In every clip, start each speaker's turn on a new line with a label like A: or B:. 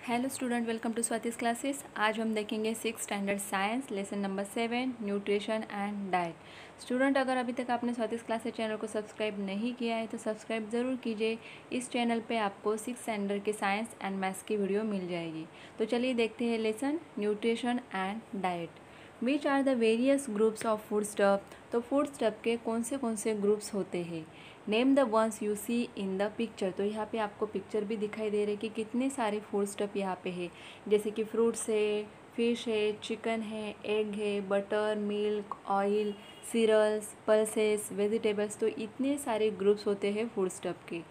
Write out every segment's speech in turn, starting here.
A: Hello student, welcome to Swati's classes. आज हम देखेंगे 6 standard science lesson number 7 nutrition and diet. Student, अगर अभी तक आपने स्वातिस क्लासेस चैनल को सब्सक्राइब नहीं किया है तो सब्सक्राइब ज़रूर कीजिए। इस चैनल पे आपको 6 स्टैंडर्ड के साइंस एंड मैथ्स की वीडियो मिल जाएगी। तो चलिए देखते हैं lesson nutrition and diet. Which are the various groups of food stuff. तो फूड स्टफ के कौन से ग्रुप्स होते हैं। Name the ones you see in the picture. तो यहाँ पे आपको पिक्चर भी दिखाई दे रहे कि कितने सारे फूड स्टफ यहाँ पे है, जैसे कि फ्रूट्स है, फिश है, चिकन है, एग है, butter, milk, oil, cereals, pulses, vegetables. तो इतने सारे ग्रुप्स होते हैं फूड स्टफ के,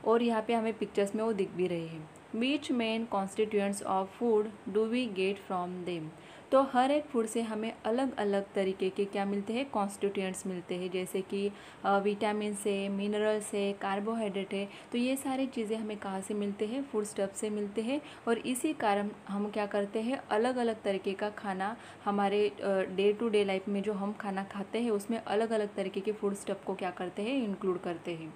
A: और यहाँ पे हमें पिक्चर्स में वो दिख भी रहे हैं। Which main constituents of food do we get from them. तो हर एक फूड से हमें अलग अलग तरीके के क्या मिलते हैं, कॉन्स्टिट्यूएंट्स मिलते हैं, जैसे कि विटामिन से, मिनरल्स है, कार्बोहाइड्रेट है। तो ये सारी चीज़ें हमें कहाँ से मिलते हैं, फूड स्टफ से मिलते हैं। और इसी कारण हम क्या करते हैं, अलग अलग तरीके का खाना हमारे डे टू डे लाइफ में जो हम खाना खाते हैं उसमें अलग अलग तरीके के फूड स्टफ को क्या करते हैं, इंक्लूड करते हैं।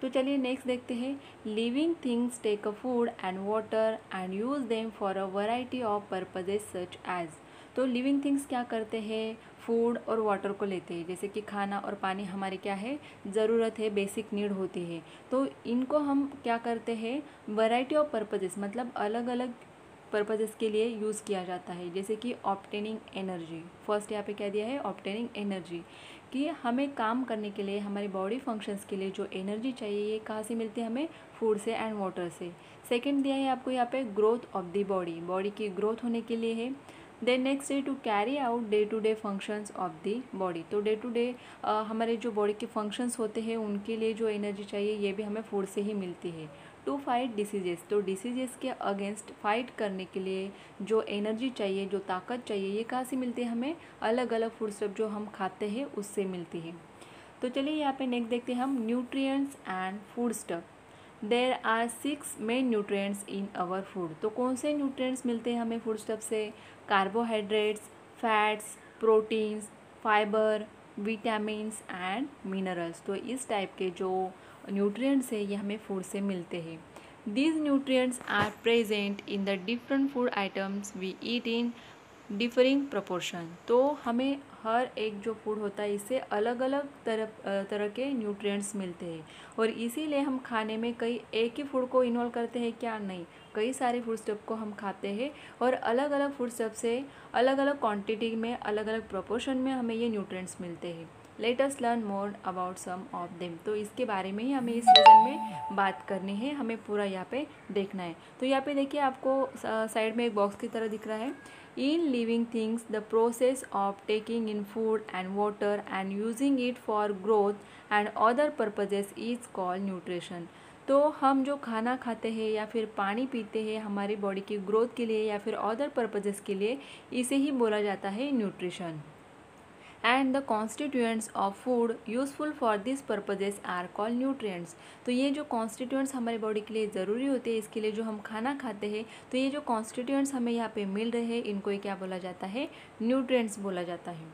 A: तो चलिए नेक्स्ट देखते हैं। Living things take a food and water and use them for a variety of purposes such as. तो लिविंग थिंग्स क्या करते हैं, फूड और वाटर को लेते हैं, जैसे कि खाना और पानी हमारी क्या है, ज़रूरत है, बेसिक नीड होती है। तो इनको हम क्या करते हैं, वैरायटी ऑफ पर्पजेस, मतलब अलग अलग पर्पजेस के लिए यूज़ किया जाता है, जैसे कि ऑब्टेनिंग एनर्जी। फर्स्ट यहाँ पे क्या दिया है, ऑब्टेनिंग एनर्जी, कि हमें काम करने के लिए, हमारी बॉडी फंक्शंस के लिए जो एनर्जी चाहिए ये कहाँ से मिलती है, हमें फूड से एंड वाटर से। सेकंड दिया है आपको यहाँ पे growth of the body, body की ग्रोथ होने के लिए है। देन नेक्स्ट है to carry out day to day functions of the body. तो डे टू डे हमारे जो बॉडी के फंक्शंस होते हैं उनके लिए जो एनर्जी चाहिए ये भी हमें फूड से ही मिलती है। टू फाइट डिसीजेस, तो डिसीजेस के अगेंस्ट फाइट करने के लिए जो एनर्जी चाहिए, जो ताकत चाहिए, ये कहाँ से मिलती है, हमें अलग अलग फूड स्टफ जो हम खाते हैं उससे मिलती है। तो चलिए यहाँ पे नेक्स्ट देखते हैं हम nutrients and food stuff. There are 6 main nutrients in our food. तो कौन से न्यूट्रिएंट्स मिलते हैं हमें फूड स्टफ से, carbohydrates, fats, proteins, fibre, vitamins and minerals. तो इस टाइप के जो न्यूट्रिएंट्स है ये हमें फूड से मिलते हैं। These nutrients are present in the different food items we eat in differing proportion. तो हमें हर एक जो फूड होता है इससे अलग अलग तरह के न्यूट्रिएंट्स मिलते हैं, और इसीलिए हम खाने में कई एक ही फूड को इन्वॉल्व करते हैं क्या, नहीं, कई सारे फूड स्टफ को हम खाते हैं, और अलग अलग फूड स्टफ से अलग अलग क्वांटिटी में, अलग अलग प्रोपोर्शन में हमें ये न्यूट्रिएंट्स मिलते हैं। Let us learn more about some of them. तो इसके बारे में ही हमें इस लेसन में बात करनी है, हमें पूरा यहाँ पे देखना है। तो यहाँ पे देखिए आपको साइड में एक बॉक्स की तरह दिख रहा है। In living things, the process of taking in food and water and using it for growth and other purposes is called nutrition। तो हम जो खाना खाते हैं या फिर पानी पीते हैं हमारी बॉडी की ग्रोथ के लिए या फिर अदर पर्पजेस के लिए, इसे ही बोला जाता है nutrition. And the constituents of food useful for this purposes are called nutrients. तो ये जो कॉन्स्टिट्यूएंट्स हमारी बॉडी के लिए ज़रूरी होते हैं, इसके लिए जो हम खाना खाते हैं, तो ये जो कॉन्स्टिट्यूएंट्स हमें यहाँ पे मिल रहे हैं इनको ये क्या बोला जाता है, न्यूट्रिएंट्स बोला जाता है।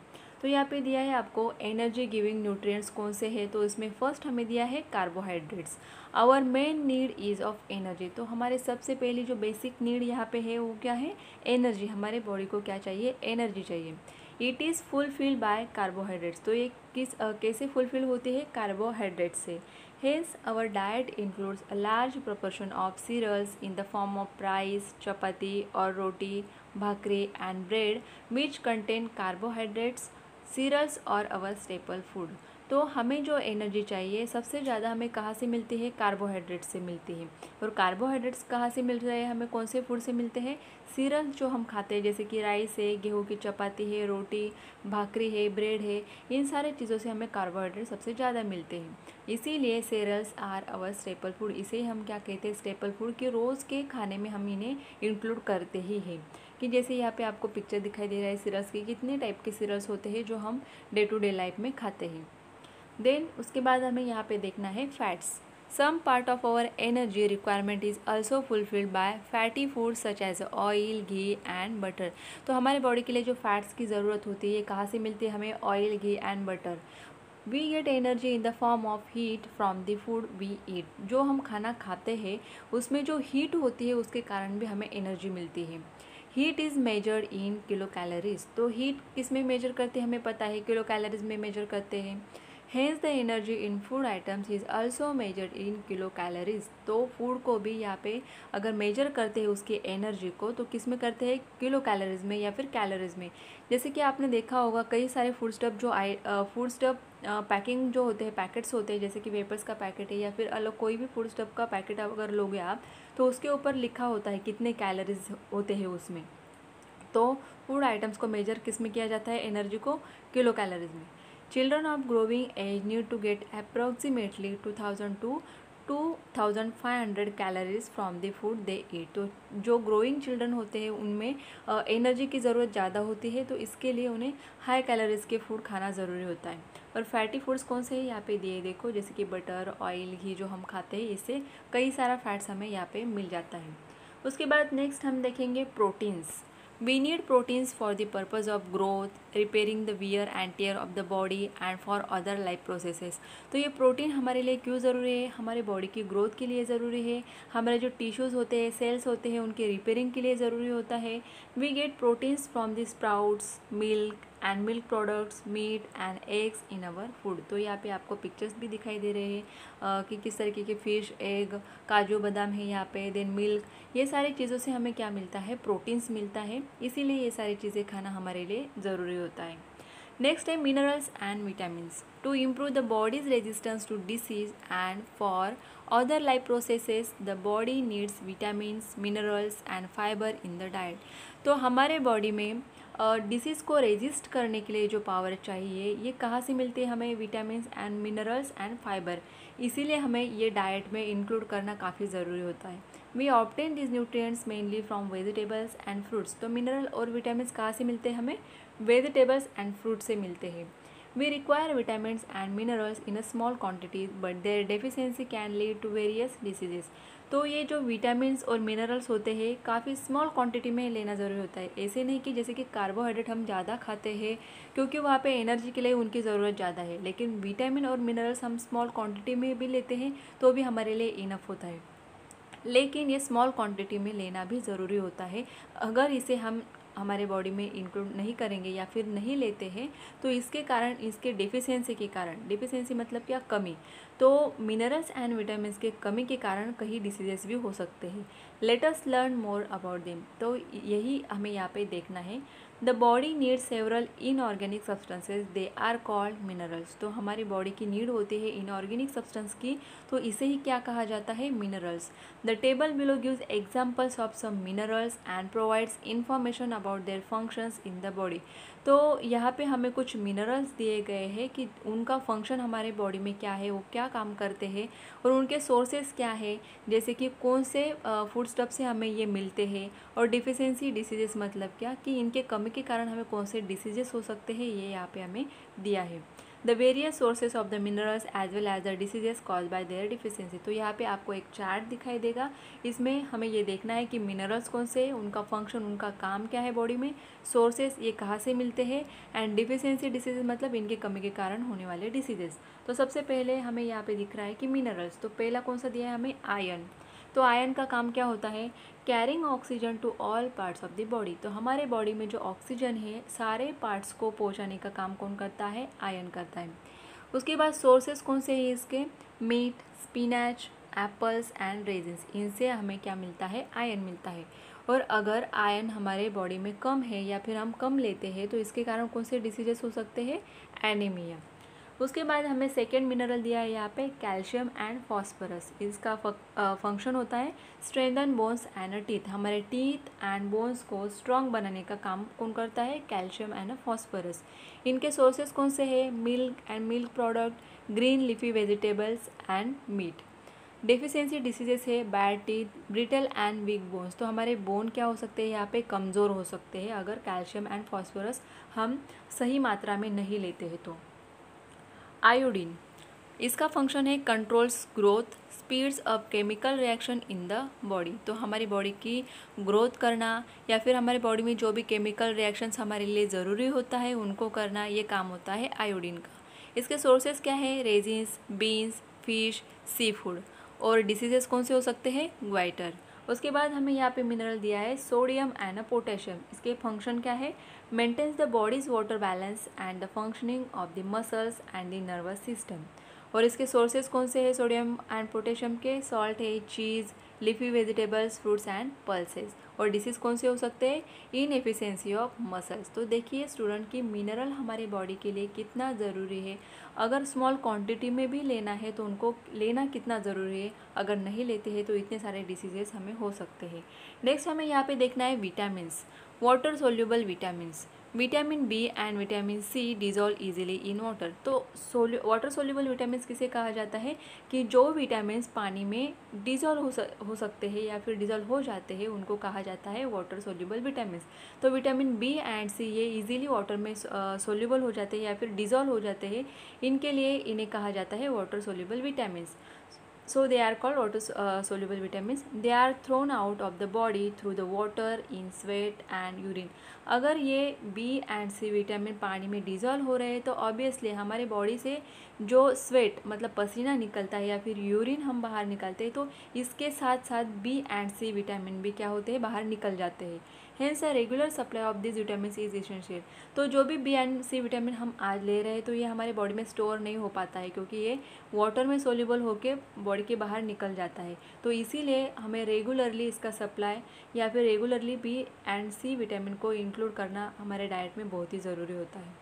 A: तो यहाँ पे दिया है आपको एनर्जी गिविंग न्यूट्रिएंट्स कौन से हैं। तो इसमें फर्स्ट हमें दिया है carbohydrates. Our main need is of energy. तो हमारे सबसे पहली जो बेसिक नीड यहाँ पे है वो क्या है, एनर्जी। हमारे बॉडी को क्या चाहिए, एनर्जी चाहिए। It is fulfil by carbohydrates. तो ये कैसे फुलफिल होती है, कार्बोहाइड्रेट से। Hence our diet includes a large proportion of cereals in the form of rice, chapati और roti, bhakri and bread which contain carbohydrates. Cereals और अवर स्टेपल फूड। तो हमें जो एनर्जी चाहिए सबसे ज़्यादा हमें कहाँ से मिलती है, कार्बोहाइड्रेट से मिलती है। और कार्बोहाइड्रेट्स कहाँ से मिल रहे हैं हमें, कौन से फूड से मिलते हैं, सीरियल्स जो हम खाते हैं, जैसे कि राइस है, गेहूं की चपाती है, रोटी, भाकरी है, ब्रेड है, इन सारे चीज़ों से हमें कार्बोहाइड्रेट सबसे ज़्यादा मिलते हैं। इसीलिए cereals are our staple food. इसे हम क्या कहते हैं, स्टेपल फूड, कि रोज़ के खाने में हम इन्हें इंक्लूड करते ही हैं। कि जैसे यहाँ पे आपको पिक्चर दिखाई दे रहा है सीरियल्स की, कितने टाइप के सीरियल्स होते हैं जो हम डे टू डे लाइफ में खाते हैं। देन उसके बाद हमें यहाँ पे देखना है fats. Some part of our energy requirement is also fulfilled by fatty food such as oil, ghee and butter. तो हमारे बॉडी के लिए जो फैट्स की ज़रूरत होती है ये कहाँ से मिलती है हमें, oil, ghee and butter. We get energy in the form of heat from the food we eat. जो हम खाना खाते हैं उसमें जो हीट होती है उसके कारण भी हमें एनर्जी मिलती है। Heat is measured in kilo calories. तो हीट किस में मेजर करते हैं हमें पता है, किलो कैलोरीज में मेजर करते हैं। Hence the energy in food items is also measured in kilo calories. तो फूड को भी यहाँ पे अगर मेजर करते हैं उसकी एनर्जी को तो किस में करते हैं, किलो कैलोरीज में या फिर कैलोरीज में। जैसे कि आपने देखा होगा कई सारे food stuff food stuff packing जो होते हैं, पैकेट्स होते हैं, जैसे कि वेपर्स का पैकेट है या फिर अलग कोई भी फूड स्टफ का पैकेट अगर लोगे आप तो उसके ऊपर लिखा होता है कितने कैलोरीज होते हैं उसमें। तो फूड आइटम्स को मेजर किस में किया जाता है, एनर्जी को किलो कैलोरीज में। Children of growing age need to get approximately 2000 to 2500 calories from the food they eat. तो जो ग्रोइंग चिल्ड्रन होते हैं उनमें एनर्जी की ज़रूरत ज़्यादा होती है, तो इसके लिए उन्हें हाई कैलोरीज के फूड खाना ज़रूरी होता है। और फैटी फूड्स कौन से हैं यहाँ पे दिए देखो, जैसे कि बटर, ऑयल, घी जो हम खाते हैं इससे कई सारा फैट्स हमें यहाँ पे मिल जाता है। उसके बाद नेक्स्ट हम देखेंगे proteins. We need proteins for the purpose of growth, repairing the wear and tear of the body and for other life processes। तो ये प्रोटीन हमारे लिए क्यों ज़रूरी है, हमारे बॉडी की ग्रोथ के लिए ज़रूरी है, हमारे जो टिश्यूज़ होते हैं, सेल्स होते हैं, उनके रिपेयरिंग के लिए ज़रूरी होता है। We get proteins from the sprouts, milk and milk products, meat and eggs in our food. तो यहाँ पे आपको पिक्चर्स भी दिखाई दे रहे हैं कि किस तरीके के फ़िश, एग, काजू बादाम है यहाँ पे, देन मिल्क, ये सारी चीज़ों से हमें क्या मिलता है, प्रोटीन्स मिलता है। इसीलिए ये सारी चीज़ें खाना हमारे लिए ज़रूरी होता है। नेक्स्ट है minerals and vitamins. To improve the body's resistance to disease and for other life processes the body needs vitamins, minerals and fibre in the diet. तो हमारे बॉडी में डिसीज़ को रेजिस्ट करने के लिए जो पावर चाहिए ये कहाँ से मिलती है हमें, vitamins and minerals and fibre. इसीलिए हमें ये डाइट में इंक्लूड करना काफ़ी ज़रूरी होता है। We obtain this nutrients mainly from vegetables and fruits. तो मिनरल और विटामिन्स कहाँ से मिलते हैं हमें, वेजिटेबल्स एंड फ्रूट से मिलते हैं। We require vitamins and minerals in a small quantities but their deficiency can lead to various diseases. तो ये जो विटामिन्स और मिनरल्स होते हैं काफ़ी स्मॉल क्वांटिटी में लेना ज़रूरी होता है। ऐसे नहीं कि जैसे कि कार्बोहाइड्रेट हम ज़्यादा खाते हैं क्योंकि वहाँ पे एनर्जी के लिए उनकी ज़रूरत ज़्यादा है, लेकिन विटामिन और मिनरल्स हम स्मॉल क्वांटिटी में भी लेते हैं तो भी हमारे लिए इनफ होता है। लेकिन ये स्मॉल क्वांटिटी में लेना भी ज़रूरी होता है। अगर इसे हम हमारे बॉडी में इंक्लूड नहीं करेंगे या फिर नहीं लेते हैं तो इसके कारण, इसके डेफिशिएंसी के कारण, डेफिशिएंसी मतलब क्या, कमी, तो मिनरल्स एंड विटामिन्स के कमी के कारण कई डिसीजेस भी हो सकते हैं। Let us learn more about them. तो यही हमें यहाँ पे देखना है। The body needs several inorganic substances, they are called minerals. तो हमारी बॉडी की नीड होती है इनऑर्गेनिक सब्सटेंस की, तो इसे ही क्या कहा जाता है, minerals. The table below gives examples of some minerals and provides information about their functions in the body. तो यहाँ पे हमें कुछ मिनरल्स दिए गए हैं कि उनका फंक्शन हमारे बॉडी में क्या है, वो क्या काम करते हैं और उनके सोर्सेस क्या है, जैसे कि कौन से फूड स्टफ से हमें ये मिलते हैं, और डिफिशियंसी डिसीजेस मतलब क्या, कि इनके कमी के कारण हमें कौन से डिसीजेस हो सकते हैं, ये यहाँ पे हमें दिया है। The various sources of the minerals as well as the diseases cause by their deficiency. तो यहाँ पे आपको एक चार्ट दिखाई देगा, इसमें हमें ये देखना है कि मिनरल्स कौन से हैं, उनका फंक्शन, उनका काम क्या है बॉडी में, सोर्सेज ये कहाँ से मिलते हैं, एंड डिफिशियंसी डिसीजेस मतलब इनके कमी के कारण होने वाले डिसीजेस। तो सबसे पहले हमें यहाँ पे दिख रहा है कि मिनरल्स, तो पहला कौन सा दिया है हमें, आयरन। तो आयरन का काम क्या होता है, carrying oxygen to all parts of the body. तो हमारे बॉडी में जो ऑक्सीजन है सारे पार्ट्स को पहुंचाने का काम कौन करता है, आयरन करता है। उसके बाद सोर्सेस कौन से हैं इसके, meat, spinach, apples and raisins, इनसे हमें क्या मिलता है, आयरन मिलता है। और अगर आयरन हमारे बॉडी में कम है या फिर हम कम लेते हैं तो इसके कारण कौन से डिसीजेस हो सकते हैं, एनीमिया। उसके बाद हमें सेकेंड मिनरल दिया है यहाँ पे, कैल्शियम एंड फॉस्फोरस। इसका फंक्शन होता है स्ट्रेंथन बोन्स एंड टीथ। हमारे टीथ एंड बोन्स को स्ट्रॉन्ग बनाने का काम कौन करता है, कैल्शियम एंड फॉस्फोरस। इनके सोर्सेज कौन से हैं, milk and milk product, green leafy vegetables and meat. Deficiency diseases है bad teeth, brittle and weak bones. तो हमारे बोन क्या हो सकते हैं यहाँ पे, कमज़ोर हो सकते हैं अगर कैल्शियम एंड फॉस्फोरस हम सही मात्रा में नहीं लेते हैं तो। आयोडीन, इसका फंक्शन है controls growth, speeds up chemical reaction in the body. तो हमारी बॉडी की ग्रोथ करना या फिर हमारी बॉडी में जो भी केमिकल रिएक्शंस हमारे लिए ज़रूरी होता है उनको करना, ये काम होता है आयोडीन का। इसके सोर्सेज क्या है, resins, beans, fish, sea food. और डिसीजेस कौन से हो सकते हैं, ग्वाइटर। उसके बाद हमें यहाँ पे मिनरल दिया है सोडियम एंड पोटेशियम। इसके फंक्शन क्या है, maintains the body's water balance and the functioning of the muscles and the nervous system. और इसके सोर्सेज कौन से हैं सोडियम एंड पोटेशियम के, सॉल्ट है, cheese, leafy vegetables, fruits and pulses. और डिसीज़ कौन से हो सकते हैं, इनएफिशिएंसी ऑफ मसल्स। तो देखिए स्टूडेंट की मिनरल हमारे बॉडी के लिए कितना ज़रूरी है। अगर स्मॉल क्वांटिटी में भी लेना है तो उनको लेना कितना ज़रूरी है, अगर नहीं लेते हैं तो इतने सारे डिसीजेस हमें हो सकते हैं। नेक्स्ट हमें यहाँ पे देखना है vitamins, water soluble vitamins. Vitamin B and vitamin C dissolve easily in water. तो वाटर सोल्यूबल विटामिन्स किसे कहा जाता है कि जो विटामिन्स पानी में डिजॉल्व हो सकते हैं या फिर डिजॉल्व हो जाते हैं, उनको कहा जाता है वाटर सोल्यूबल विटामिन्स। तो विटामिन बी एंड सी ये इजीली वाटर में सोल्यूबल हो जाते हैं या फिर डिजॉल्व हो जाते हैं, इनके लिए इन्हें कहा जाता है water soluble vitamins. So they are called water soluble vitamins. They are thrown out of the body through the water in sweat and urine. अगर ये बी एंड सी विटामिन पानी में डिजॉल्व हो रहे हैं तो ऑब्वियसली हमारे बॉडी से जो स्वेट मतलब पसीना निकलता है या फिर यूरिन हम बाहर निकालते हैं, तो इसके साथ साथ बी एंड सी विटामिन भी क्या होते हैं, बाहर निकल जाते हैं। Hence a regular supply of this vitamin is essential. तो जो भी बी एंड सी विटामिन हम आज ले रहे हैं तो ये हमारे बॉडी में स्टोर नहीं हो पाता है, क्योंकि ये वाटर में सोल्यूबल होकर बॉडी के बाहर निकल जाता है। तो इसीलिए हमें रेगुलरली इसका सप्लाई या फिर regularly B and C vitamin को इंक्लूड करना हमारे डाइट में बहुत ही ज़रूरी होता है।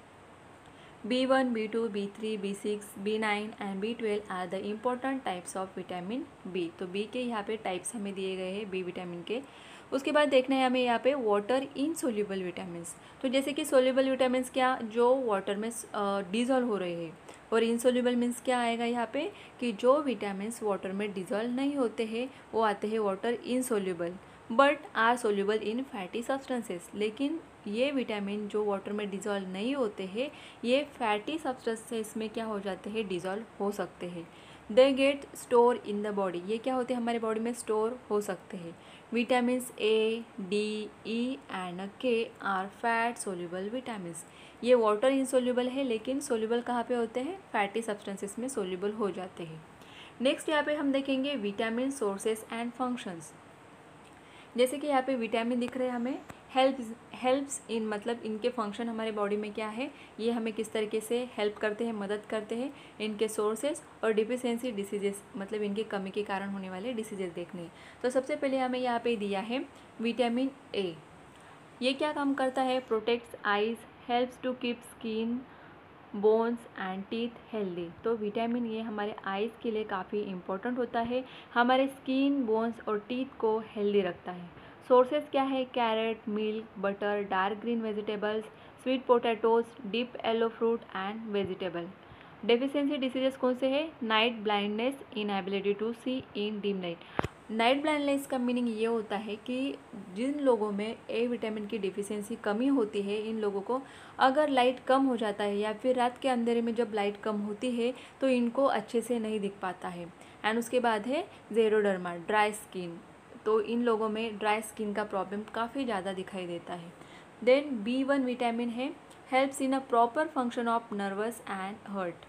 A: B1, B2, B3, B6, B9 and B12 are the important types of vitamin B. तो बी के यहाँ पे टाइप्स हमें दिए गए हैं बी विटामिन के। उसके बाद देखना है हमें यहाँ पे वाटर इनसोल्यूबल विटामिन्स। तो जैसे कि सोल्यूबल विटामिन्स क्या, जो वाटर में डिजॉल्व हो रहे हैं, और इनसोल्यूबल मीन्स क्या आएगा यहाँ पे कि जो विटामिन्स वाटर में डिजॉल्व नहीं होते हैं वो आते हैं water insoluble but are soluble in fatty substances. लेकिन ये विटामिन जो वाटर में डिजॉल्व नहीं होते हैं ये फैटी सब्सटेंसेस में क्या हो जाते हैं, डिजॉल्व हो सकते हैं। They get store in the body, ये क्या होते हैं, हमारे बॉडी में स्टोर हो सकते हैं। Vitamins A, D, E and के आर फैट सोल्यूबल विटामिन्स। ये वाटर इनसोल्यूबल है लेकिन सोल्यूबल कहाँ पे होते हैं, फैटी सब्सटेंसेस में सोल्यूबल हो जाते हैं। नेक्स्ट यहाँ पे हम देखेंगे विटामिन सोर्सेस एंड फंक्शंस। जैसे कि यहाँ पे विटामिन दिख रहे हैं हमें, हेल्प्स इन मतलब इनके फंक्शन हमारे बॉडी में क्या है, ये हमें किस तरीके से हेल्प करते हैं, मदद करते हैं। इनके सोर्सेस और डिफिशियंसी डिसीजेस मतलब इनके कमी के कारण होने वाले डिसीजेस देखने हैं। तो सबसे पहले हमें यहाँ पे दिया है विटामिन ए। ये क्या काम करता है, protects eyes, helps to keep skin, bones and teeth healthy. तो विटामिन ये हमारे आइज़ के लिए काफ़ी इम्पोर्टेंट होता है, हमारे स्किन, बोन्स और टीथ को हेल्दी रखता है। सोर्सेज क्या है, carrot, milk, butter, dark green vegetables, sweet potatoes, deep yellow fruit and vegetable. Deficiency diseases कौन से है, night blindness, inability to see in dim light. Night blindness का मीनिंग ये होता है कि जिन लोगों में ए विटामिन की डिफिशियंसी कमी होती है, इन लोगों को अगर लाइट कम हो जाता है या फिर रात के अंधेरे में जब लाइट कम होती है तो इनको अच्छे से नहीं दिख पाता है। एंड उसके बाद है ज़ेरोडर्मा, ड्राई स्किन। तो इन लोगों में ड्राई स्किन का प्रॉब्लम काफ़ी ज़्यादा दिखाई देता है। देन B1 विटामिन है, helps in a proper function of nervous and heart.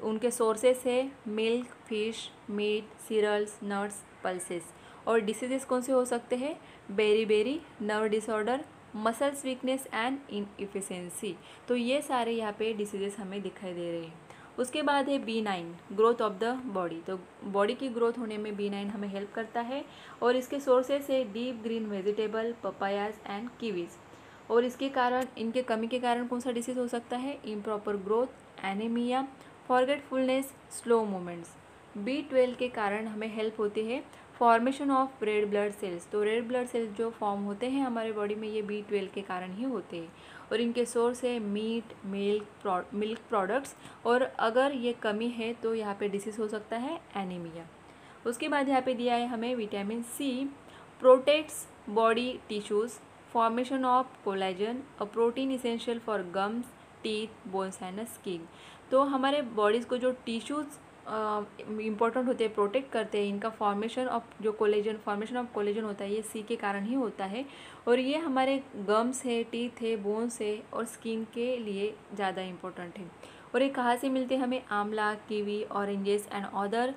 A: उनके सोर्सेस है milk, fish, meat, cereals, nuts, pulses. और डिसीजेस कौन से हो सकते हैं, beri, nerve disorder, muscles weakness and inefficiency. तो ये सारे यहाँ पे डिसीजेस हमें दिखाई दे रहे हैं। उसके बाद है B9, growth of the body. तो बॉडी की ग्रोथ होने में B9 हमें हेल्प करता है। और इसके सोर्सेस है deep green vegetable, papayas and Kiwis. और इसके कारण, इनके कमी के कारण कौन सा डिसीज हो सकता है, improper growth, anaemia, forgetfulness, slow movements. B12 के कारण हमें हेल्प होती है formation of red blood cells. तो रेड ब्लड सेल्स जो फॉर्म होते हैं हमारे बॉडी में ये B12 के कारण ही होते हैं। और इनके सोर्स है मीट, मिल्क प्रोडक्ट्स। और अगर ये कमी है तो यहाँ पे डिसीज हो सकता है एनीमिया। उसके बाद यहाँ पे दिया है हमें vitamin C, protects body tissues, formation of collagen, a protein essential for gums, teeth, bones and skin. तो हमारे बॉडीज़ को जो टिश्यूज़ इम्पॉर्टेंट होते हैं, प्रोटेक्ट करते हैं, इनका फॉर्मेशन ऑफ कोलेजन होता है, ये सी के कारण ही होता है। और ये हमारे गम्स है, टीथ है, बोन्स है और स्किन के लिए ज़्यादा इम्पोर्टेंट है। और ये कहाँ से मिलते हैं हमें? आंवला, kiwi, oranges and other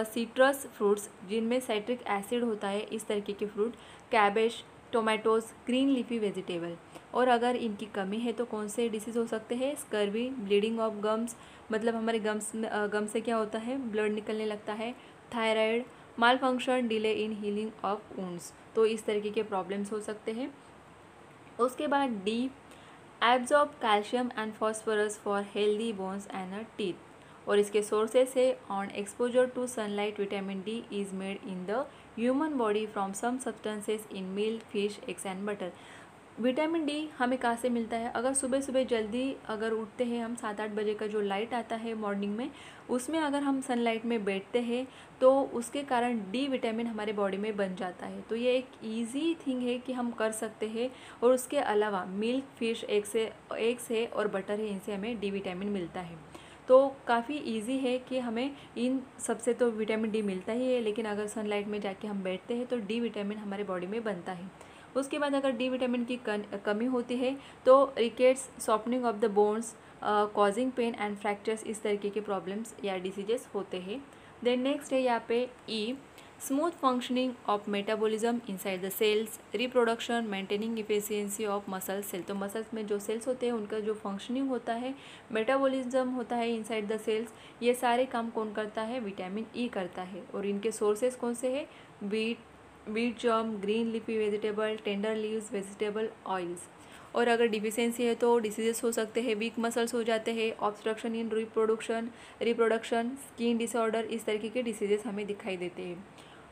A: citrus fruits जिनमें साइट्रिक एसिड होता है, इस तरीके के fruit, cabbage, tomatoes, green leafy vegetable. और अगर इनकी कमी है तो कौन से डिसीज़ हो सकते हैं? स्कर्वी, ब्लीडिंग ऑफ गम्स, मतलब हमारे गम से क्या होता है? ब्लड निकलने लगता है, thyroid, mall function, delay in healing of wounds. तो इस तरीके के प्रॉब्लम्स हो सकते हैं। उसके बाद D, absorb calcium and phosphorus for healthy bones and teeth. और इसके सोर्सेस है on exposure to sunlight, vitamin D is made in the human body from some substances in milk, fish, eggs and butter. Vitamin D हमें कहाँ से मिलता है? अगर सुबह सुबह जल्दी अगर उठते हैं हम, 7-8 बजे का जो लाइट आता है मॉर्निंग में, उसमें अगर हम सनलाइट में बैठते हैं तो उसके कारण डी विटामिन हमारे बॉडी में बन जाता है। तो ये एक इजी थिंग है कि हम कर सकते हैं। और उसके अलावा मिल्क, फिश, एग्स है और बटर है, इनसे हमें डी विटामिन मिलता है। तो काफ़ी इजी है कि हमें इन सबसे तो विटामिन डी मिलता ही है, लेकिन अगर सनलाइट में जाके हम बैठते हैं तो डी विटामिन हमारे बॉडी में बनता है। उसके बाद अगर डी विटामिन की कमी होती है तो rickets, softening of the bones, causing pain and fractures, इस तरीके के प्रॉब्लम्स या डिसीजेस होते हैं। देन नेक्स्ट है यहाँ पे E, smooth functioning of metabolism inside the cells, reproduction, maintaining efficiency of muscle cell. तो मसल्स में जो सेल्स होते हैं उनका जो फंक्शनिंग होता है, मेटाबॉलिज्म होता है इनसाइड द सेल्स, ये सारे काम कौन करता है? विटामिन ई करता है। और इनके सोर्सेज कौन से हैं? Wheat germ, green leafy vegetable, tender leaves, vegetable oils. और अगर डिफिशियंसी है तो डिसीजेस हो सकते हैं, वीक मसल्स हो जाते हैं, ऑब्स्ट्रक्शन इन रिप्रोडक्शन, स्किन डिसऑर्डर, इस तरीके के डिसीजेस हमें दिखाई देते हैं।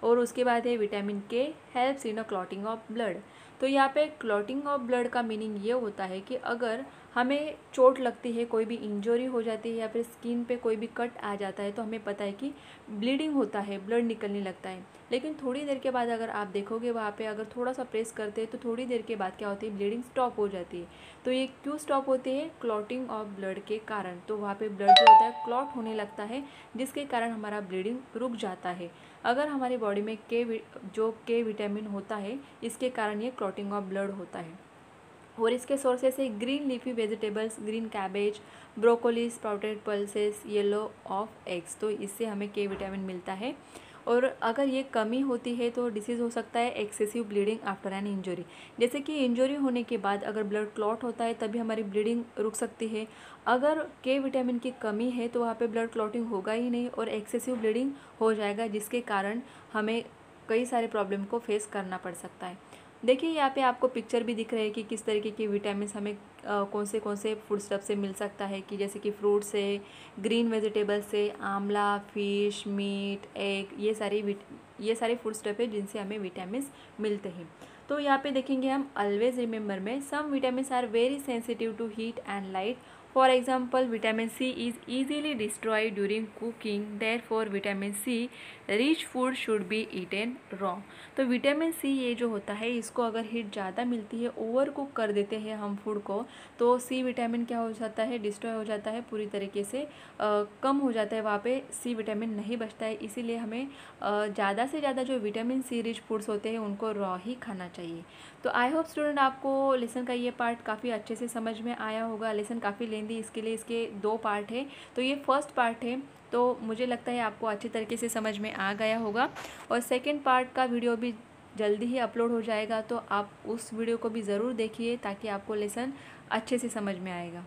A: और उसके बाद है विटामिन के helps in a clotting of blood. तो यहाँ पे क्लॉटिंग ऑफ ब्लड का मीनिंग ये होता है कि अगर हमें चोट लगती है, कोई भी इंजरी हो जाती है या फिर स्किन पे कोई भी कट आ जाता है तो हमें पता है कि ब्लीडिंग होता है, ब्लड निकलने लगता है। लेकिन थोड़ी देर के बाद अगर आप देखोगे वहाँ पे अगर थोड़ा सा प्रेस करते हैं तो थोड़ी देर के बाद क्या होती है? ब्लीडिंग स्टॉप हो जाती है। तो ये क्यों स्टॉप होती है? क्लॉटिंग ऑफ ब्लड के कारण। तो वहाँ पे ब्लड जो होता है क्लॉट होने लगता है, जिसके कारण हमारा ब्लीडिंग रुक जाता है। अगर हमारी बॉडी में के विटामिन होता है, इसके कारण ये क्लॉटिंग ऑफ ब्लड होता है। और इसके सोर्सेस है green leafy vegetables, green cabbage, broccoli, sprouted pulses, yellow of eggs. तो इससे हमें के विटामिन मिलता है। और अगर ये कमी होती है तो डिसीज़ हो सकता है excessive bleeding after an injury. जैसे कि इंजरी होने के बाद अगर ब्लड क्लॉट होता है तभी हमारी ब्लीडिंग रुक सकती है। अगर के विटामिन की कमी है तो वहाँ पे ब्लड क्लॉटिंग होगा ही नहीं और एक्सेसिव ब्लीडिंग हो जाएगा, जिसके कारण हमें कई सारे प्रॉब्लम को फेस करना पड़ सकता है। देखिए यहाँ पे आपको पिक्चर भी दिख रहे हैं कि किस तरीके की विटामिन हमें कौन से फूड स्टफ से मिल सकता है, कि जैसे कि फ्रूट से, ग्रीन वेजिटेबल से, आंवला, फिश, मीट, एग, ये सारे फूड स्टफ है जिनसे हमें विटामिन मिलते हैं। तो यहाँ पे देखेंगे हम, ऑलवेज रिमेंबर में some vitamin are very sensitive to heat and light. For example vitamin C is easily destroyed during cooking, therefore vitamin C rich food should be eaten raw. तो विटामिन सी ये जो होता है, इसको अगर heat ज़्यादा मिलती है, ओवर कुक कर देते हैं हम फूड को, तो सी विटामिन क्या हो जाता है? डिस्ट्रॉय हो जाता है, पूरी तरीके से कम हो जाता है, वहाँ पे सी विटामिन नहीं बचता है। इसीलिए हमें ज़्यादा से ज़्यादा जो विटामिन सी रिच फूड्स होते हैं उनको रॉ ही खाना चाहिए। तो आई होप स्टूडेंट आपको लेसन का ये पार्ट काफ़ी अच्छे से समझ में आया होगा। लेसन काफ़ी लेंदी, इसके लिए इसके 2 पार्ट है। तो ये फर्स्ट पार्ट है, तो मुझे लगता है आपको अच्छी तरीके से समझ में आ गया होगा। और सेकंड पार्ट का वीडियो भी जल्दी ही अपलोड हो जाएगा, तो आप उस वीडियो को भी ज़रूर देखिए ताकि आपको लेसन अच्छे से समझ में आएगा।